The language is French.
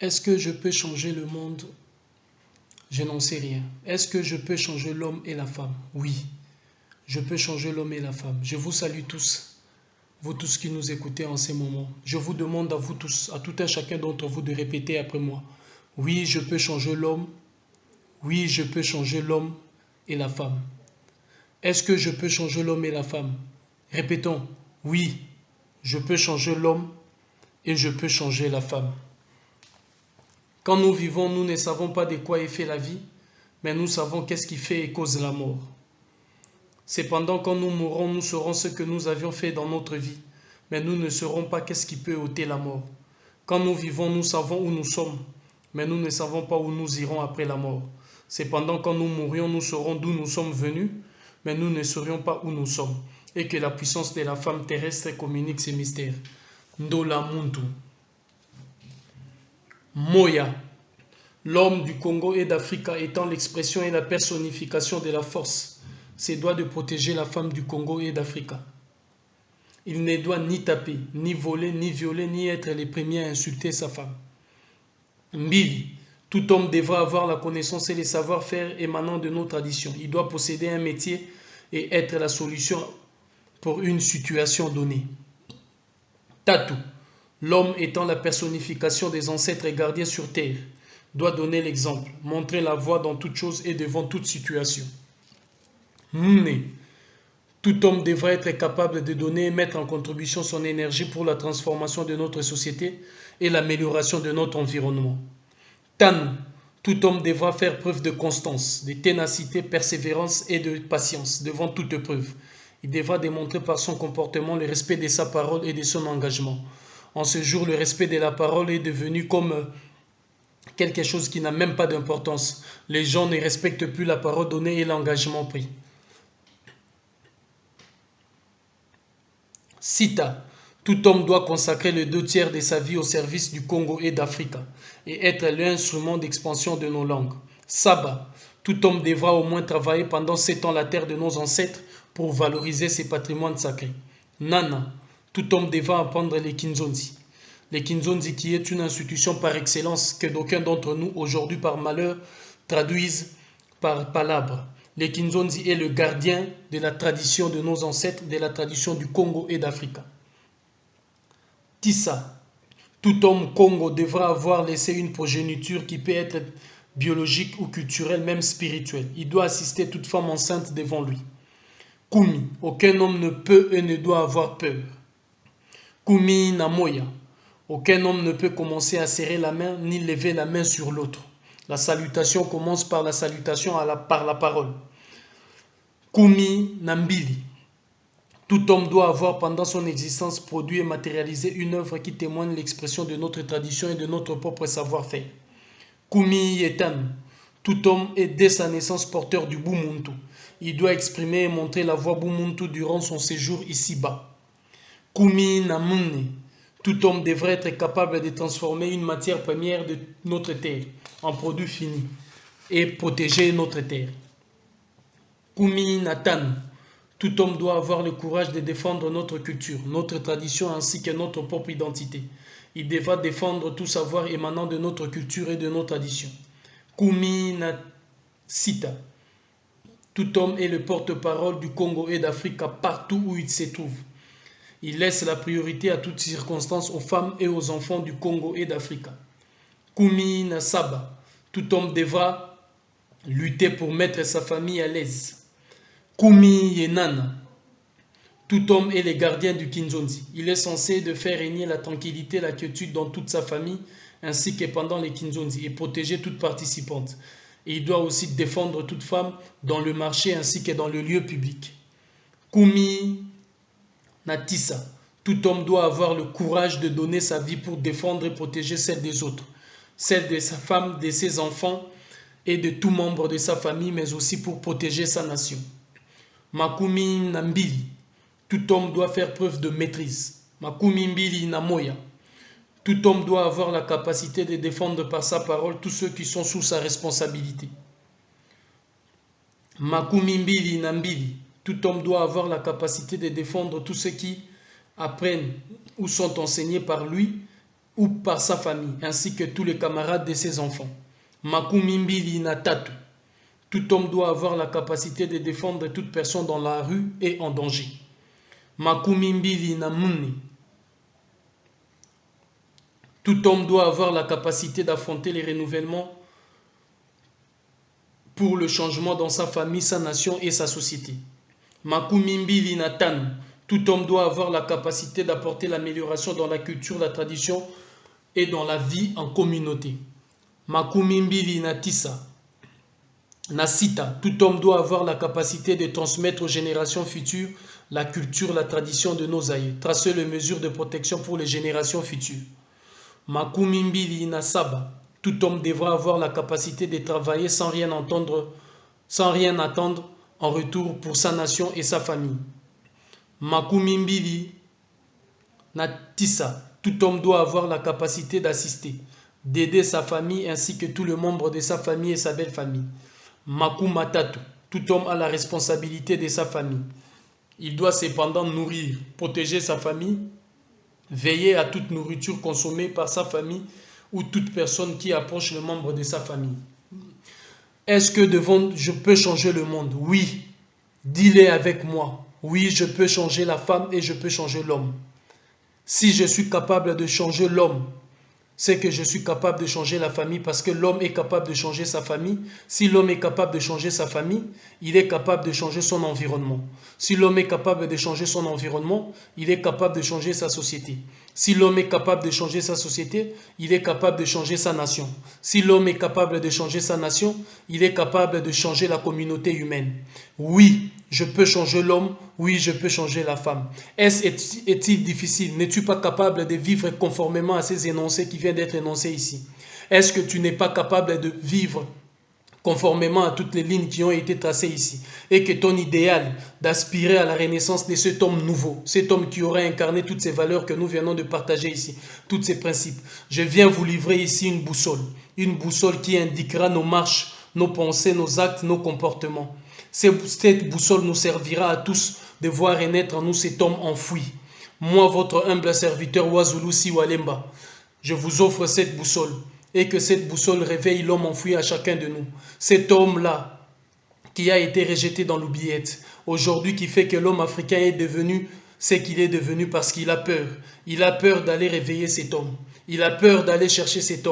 Est-ce que je peux changer le monde? Je n'en sais rien. Est-ce que je peux changer l'homme et la femme? Oui, je peux changer l'homme et la femme. Je vous salue tous, vous tous qui nous écoutez en ces moments. Je vous demande à vous tous, à tout un chacun d'entre vous de répéter après moi. Oui, je peux changer l'homme. Oui, je peux changer l'homme et la femme. Est-ce que je peux changer l'homme et la femme? Répétons. Oui, je peux changer l'homme et je peux changer la femme. Quand nous vivons, nous ne savons pas de quoi est fait la vie, mais nous savons qu'est-ce qui fait et cause la mort. Cependant, quand nous mourrons, nous saurons ce que nous avions fait dans notre vie, mais nous ne saurons pas qu'est-ce qui peut ôter la mort. Quand nous vivons, nous savons où nous sommes, mais nous ne savons pas où nous irons après la mort. Cependant, quand nous mourrions, nous saurons d'où nous sommes venus, mais nous ne saurions pas où nous sommes, et que la puissance de la femme terrestre communique ces mystères. Ndola Muntu. Moya. L'homme du Congo et d'Afrique étant l'expression et la personnification de la force, se doit de protéger la femme du Congo et d'Afrique. Il ne doit ni taper, ni voler, ni violer, ni être les premiers à insulter sa femme. Mbili. Tout homme devra avoir la connaissance et les savoir-faire émanant de nos traditions. Il doit posséder un métier et être la solution pour une situation donnée. Tatu. L'homme étant la personnification des ancêtres et gardiens sur terre, doit donner l'exemple, montrer la voie dans toute chose et devant toute situation. Mune. Tout homme devra être capable de donner et mettre en contribution son énergie pour la transformation de notre société et l'amélioration de notre environnement. Tanu. Tout homme devra faire preuve de constance, de ténacité, persévérance et de patience devant toute preuve. Il devra démontrer par son comportement le respect de sa parole et de son engagement. En ce jour, le respect de la parole est devenu comme quelque chose qui n'a même pas d'importance. Les gens ne respectent plus la parole donnée et l'engagement pris. Sita. Tout homme doit consacrer les 2 tiers de sa vie au service du Congo et d'Afrique et être l'instrument d'expansion de nos langues. Saba. Tout homme devra au moins travailler pendant 7 ans la terre de nos ancêtres pour valoriser ses patrimoines sacrés. Nana. Tout homme devra apprendre les Kinzonzi. Les Kinzonzi qui est une institution par excellence que d'aucuns d'entre nous aujourd'hui par malheur traduisent par palabre. Les Kinzonzi est le gardien de la tradition de nos ancêtres, de la tradition du Congo et d'Afrique. Tissa. Tout homme Congo devra avoir laissé une progéniture qui peut être biologique ou culturelle, même spirituelle. Il doit assister toute femme enceinte devant lui. Kumi. Aucun homme ne peut et ne doit avoir peur. Kumi Namoya. Aucun homme ne peut commencer à serrer la main ni lever la main sur l'autre. La salutation commence par la salutation par la parole. Kumi Nambili. Tout homme doit avoir pendant son existence produit et matérialisé une œuvre qui témoigne l'expression de notre tradition et de notre propre savoir-faire. Kumi Yetan. Tout homme est dès sa naissance porteur du Bumuntu. Il doit exprimer et montrer la voie Bumuntu durant son séjour ici-bas. Kumi Namune. Tout homme devrait être capable de transformer une matière première de notre terre en produit fini et protéger notre terre. Kumi Natan. Tout homme doit avoir le courage de défendre notre culture, notre tradition ainsi que notre propre identité. Il devra défendre tout savoir émanant de notre culture et de nos traditions. Kumi Nasita. Tout homme est le porte-parole du Congo et d'Afrique partout où il se trouve. Il laisse la priorité à toutes circonstances aux femmes et aux enfants du Congo et d'Afrique. Kumi Nasaba. Tout homme devra lutter pour mettre sa famille à l'aise. Kumi Yenana. Tout homme est le gardien du Kinzonzi. Il est censé de faire régner la tranquillité et la quiétude dans toute sa famille ainsi que pendant les Kinzonzi et protéger toute participante. Et il doit aussi défendre toute femme dans le marché ainsi que dans le lieu public. Kumi Natissa. Tout homme doit avoir le courage de donner sa vie pour défendre et protéger celle des autres, celle de sa femme, de ses enfants et de tout membre de sa famille, mais aussi pour protéger sa nation. Makumi Nambili. Tout homme doit faire preuve de maîtrise. Makumi Mbili Namoya. Tout homme doit avoir la capacité de défendre par sa parole tous ceux qui sont sous sa responsabilité. Makumi Mbili Nambili. Tout homme doit avoir la capacité de défendre tous ceux qui apprennent ou sont enseignés par lui ou par sa famille, ainsi que tous les camarades de ses enfants. Makumi mbili na tatu. Tout homme doit avoir la capacité de défendre toute personne dans la rue et en danger. Makumi mbili na mune. Tout homme doit avoir la capacité d'affronter les renouvellements pour le changement dans sa famille, sa nation et sa société. Makumi mbili na tano. Tout homme doit avoir la capacité d'apporter l'amélioration dans la culture, la tradition et dans la vie en communauté. Makumi mbili na tisa. Na sita. Tout homme doit avoir la capacité de transmettre aux générations futures la culture, la tradition de nos aïeux. Tracer les mesures de protection pour les générations futures. Makumi mbili na saba. Tout homme devra avoir la capacité de travailler sans rien attendre en retour pour sa nation et sa famille. Makumi mbili na tisa. Tout homme doit avoir la capacité d'assister, d'aider sa famille ainsi que tous les membres de sa famille et sa belle famille. Makuma tatu. Tout homme a la responsabilité de sa famille. Il doit cependant nourrir, protéger sa famille, veiller à toute nourriture consommée par sa famille ou toute personne qui approche le membre de sa famille. Est-ce que je peux changer le monde? Oui. Dis-le avec moi. Oui, je peux changer la femme et je peux changer l'homme. Si je suis capable de changer l'homme, c'est que je suis capable de changer la famille parce que l'homme est capable de changer sa famille. Si l'homme est capable de changer sa famille, il est capable de changer son environnement. Si l'homme est capable de changer son environnement, il est capable de changer sa société. Si l'homme est capable de changer sa société, il est capable de changer sa nation. Si l'homme est capable de changer sa nation, il est capable de changer la communauté humaine. Oui, je peux changer l'homme. Oui, je peux changer la femme. Est-il difficile? N'es-tu pas capable de vivre conformément à ces énoncés qui viennent d'être énoncés ici? Est-ce que tu n'es pas capable de vivre conformément à toutes les lignes qui ont été tracées ici, et que ton idéal d'aspirer à la renaissance de cet homme nouveau, cet homme qui aurait incarné toutes ces valeurs que nous venons de partager ici, tous ces principes, je viens vous livrer ici une boussole qui indiquera nos marches, nos pensées, nos actes, nos comportements. Cette boussole nous servira à tous de voir renaître en nous cet homme enfoui. Moi, votre humble serviteur Wazulu Siwalemba, je vous offre cette boussole. Et que cette boussole réveille l'homme enfoui à chacun de nous. Cet homme-là, qui a été rejeté dans l'oubliette, aujourd'hui qui fait que l'homme africain est devenu ce qu'il est devenu parce qu'il a peur. Il a peur d'aller réveiller cet homme. Il a peur d'aller chercher cet homme.